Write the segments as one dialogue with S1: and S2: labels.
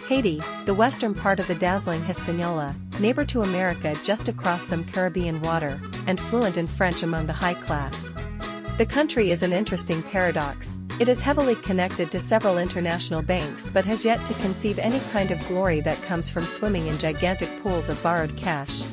S1: Haiti, the western part of the dazzling Hispaniola, neighbor to America just across some Caribbean water, and fluent in French among the high class. The country is an interesting paradox. It is heavily connected to several international banks but has yet to conceive any kind of glory that comes from swimming in gigantic pools of borrowed cash.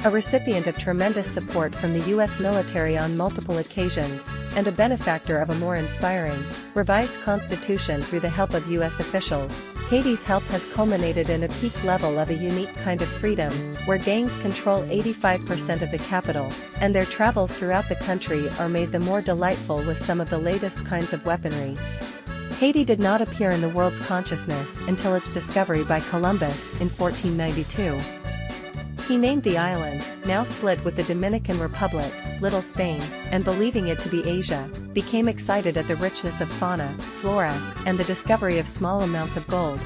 S1: A recipient of tremendous support from the U.S. military on multiple occasions, and a benefactor of a more inspiring, revised constitution through the help of U.S. officials, Haiti's help has culminated in a peak level of a unique kind of freedom, where gangs control 85% of the capital, and their travels throughout the country are made the more delightful with some of the latest kinds of weaponry. Haiti did not appear in the world's consciousness until its discovery by Columbus in 1492. He named the island, now split with the Dominican Republic, Little Spain, and believing it to be Asia, became excited at the richness of fauna, flora, and the discovery of small amounts of gold.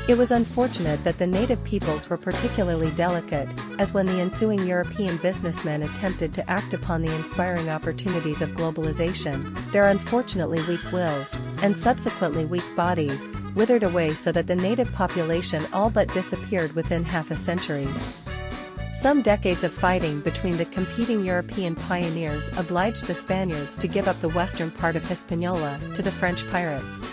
S1: It was unfortunate that the native peoples were particularly delicate, as when the ensuing European businessmen attempted to act upon the inspiring opportunities of globalization, their unfortunately weak wills, and subsequently weak bodies, withered away so that the native population all but disappeared within half a century. Some decades of fighting between the competing European pioneers obliged the Spaniards to give up the western part of Hispaniola to the French pirates.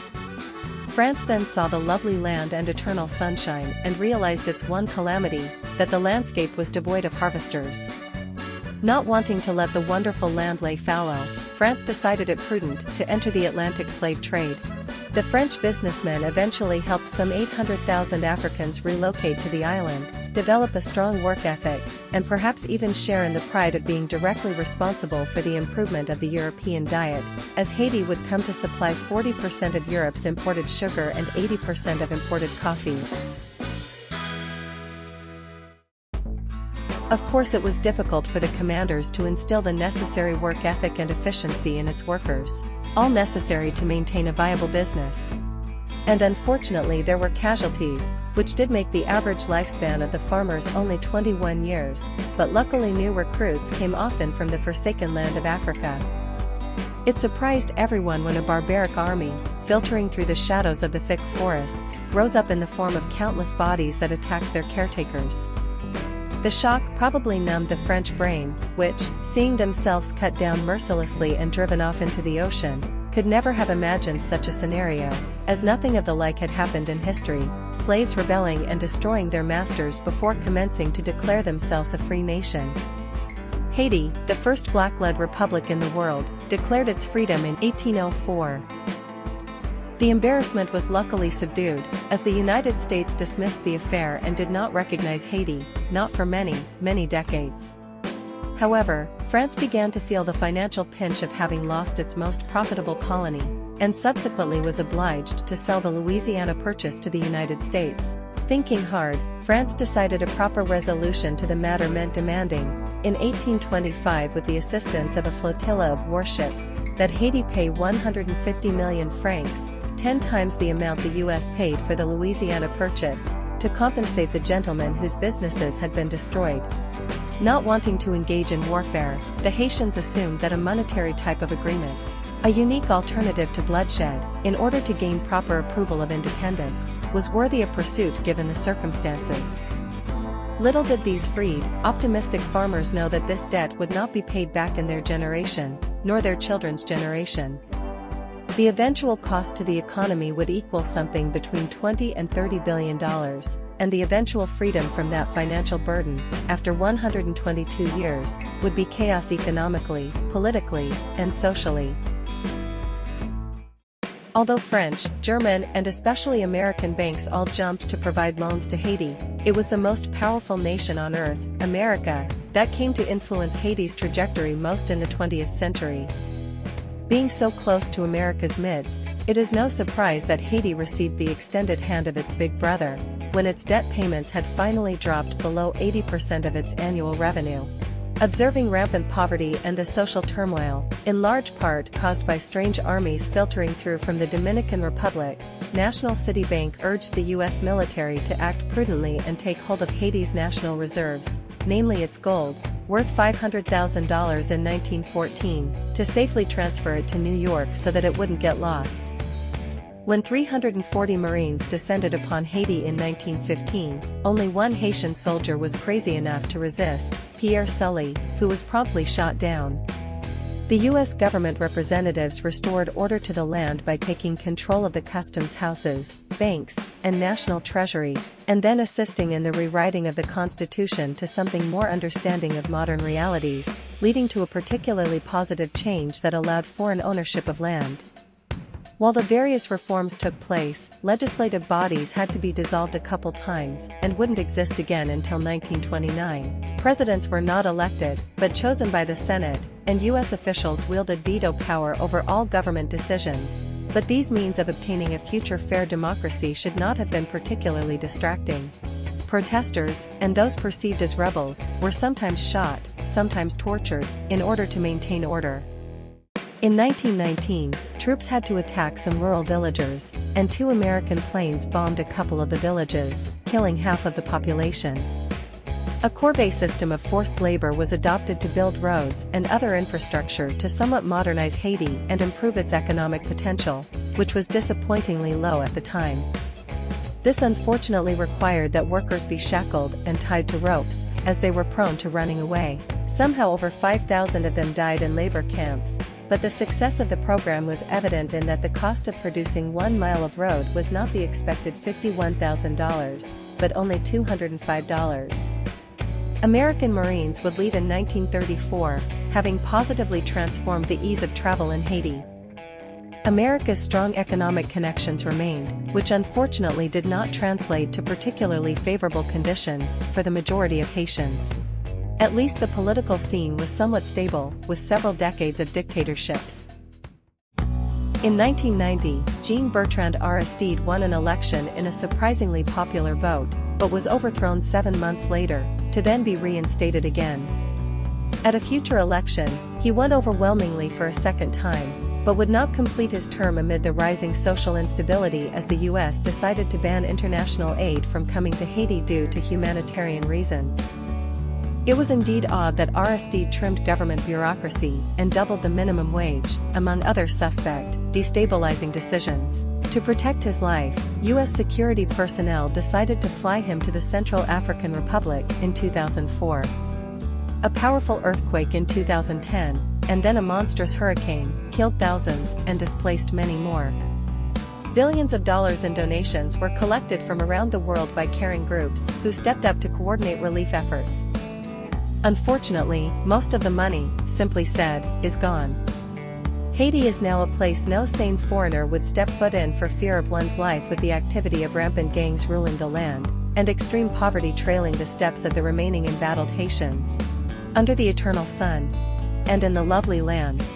S1: France then saw the lovely land and eternal sunshine and realized its one calamity, that the landscape was devoid of harvesters. Not wanting to let the wonderful land lay fallow, France decided it prudent to enter the Atlantic slave trade. The French businessmen eventually helped some 800,000 Africans relocate to the island, develop a strong work ethic, and perhaps even share in the pride of being directly responsible for the improvement of the European diet, as Haiti would come to supply 40% of Europe's imported sugar and 80% of imported coffee. Of course, it was difficult for the commanders to instill the necessary work ethic and efficiency in its workers, all necessary to maintain a viable business. And unfortunately there were casualties, which did make the average lifespan of the farmers only 21 years, but luckily new recruits came often from the forsaken land of Africa. It surprised everyone when a barbaric army, filtering through the shadows of the thick forests, rose up in the form of countless bodies that attacked their caretakers. The shock probably numbed the French brain, which, seeing themselves cut down mercilessly and driven off into the ocean, could never have imagined such a scenario, as nothing of the like had happened in history, slaves rebelling and destroying their masters before commencing to declare themselves a free nation. Haiti, the first black-led republic in the world, declared its freedom in 1804. The embarrassment was luckily subdued, as the United States dismissed the affair and did not recognize Haiti, not for many, many decades. However, France began to feel the financial pinch of having lost its most profitable colony, and subsequently was obliged to sell the Louisiana Purchase to the United States. Thinking hard, France decided a proper resolution to the matter meant demanding, in 1825 with the assistance of a flotilla of warships, that Haiti pay 150 million francs, 10 times the amount the U.S. paid for the Louisiana Purchase, to compensate the gentlemen whose businesses had been destroyed. Not wanting to engage in warfare, the Haitians assumed that a monetary type of agreement, a unique alternative to bloodshed, in order to gain proper approval of independence, was worthy of pursuit given the circumstances. Little did these freed, optimistic farmers know that this debt would not be paid back in their generation, nor their children's generation. The eventual cost to the economy would equal something between $20 and $30 billion, and the eventual freedom from that financial burden, after 122 years, would be chaos economically, politically, and socially. Although French, German, and especially American banks all jumped to provide loans to Haiti, it was the most powerful nation on earth, America, that came to influence Haiti's trajectory most in the 20th century. Being so close to America's midst, it is no surprise that Haiti received the extended hand of its big brother, when its debt payments had finally dropped below 80% of its annual revenue. Observing rampant poverty and the social turmoil, in large part caused by strange armies filtering through from the Dominican Republic, National City Bank urged the U.S. military to act prudently and take hold of Haiti's national reserves, namely its gold, worth $500,000 in 1914, to safely transfer it to New York so that it wouldn't get lost. When 340 Marines descended upon Haiti in 1915, only one Haitian soldier was crazy enough to resist, Pierre Sully, who was promptly shot down. The U.S. government representatives restored order to the land by taking control of the customs houses, banks, and national treasury, and then assisting in the rewriting of the Constitution to something more understanding of modern realities, leading to a particularly positive change that allowed foreign ownership of land. While the various reforms took place, legislative bodies had to be dissolved a couple times and wouldn't exist again until 1929. Presidents were not elected, but chosen by the Senate, and U.S. officials wielded veto power over all government decisions. But these means of obtaining a future fair democracy should not have been particularly distracting. Protesters, and those perceived as rebels, were sometimes shot, sometimes tortured, in order to maintain order. In 1919, troops had to attack some rural villagers, and 2 American planes bombed a couple of the villages, killing half of the population. A corvée system of forced labor was adopted to build roads and other infrastructure to somewhat modernize Haiti and improve its economic potential, which was disappointingly low at the time. This unfortunately required that workers be shackled and tied to ropes, as they were prone to running away. Somehow over 5,000 of them died in labor camps, but the success of the program was evident in that the cost of producing 1 mile of road was not the expected $51,000, but only $205. American Marines would leave in 1934, having positively transformed the ease of travel in Haiti. America's strong economic connections remained, which unfortunately did not translate to particularly favorable conditions for the majority of Haitians. At least the political scene was somewhat stable, with several decades of dictatorships. In 1990, Jean-Bertrand Aristide won an election in a surprisingly popular vote, but was overthrown 7 months later, to then be reinstated again. At a future election, he won overwhelmingly for a second time, but would not complete his term amid the rising social instability as the U.S. decided to ban international aid from coming to Haiti due to humanitarian reasons. It was indeed odd that Aristide trimmed government bureaucracy and doubled the minimum wage, among other suspect, destabilizing decisions. To protect his life, U.S. security personnel decided to fly him to the Central African Republic in 2004. A powerful earthquake in 2010, and then a monstrous hurricane, killed thousands and displaced many more. Billions of dollars in donations were collected from around the world by caring groups, who stepped up to coordinate relief efforts. Unfortunately, most of the money, simply said, is gone. Haiti is now a place no sane foreigner would step foot in for fear of one's life, with the activity of rampant gangs ruling the land, and extreme poverty trailing the steps of the remaining embattled Haitians. Under the eternal sun, and in the lovely land,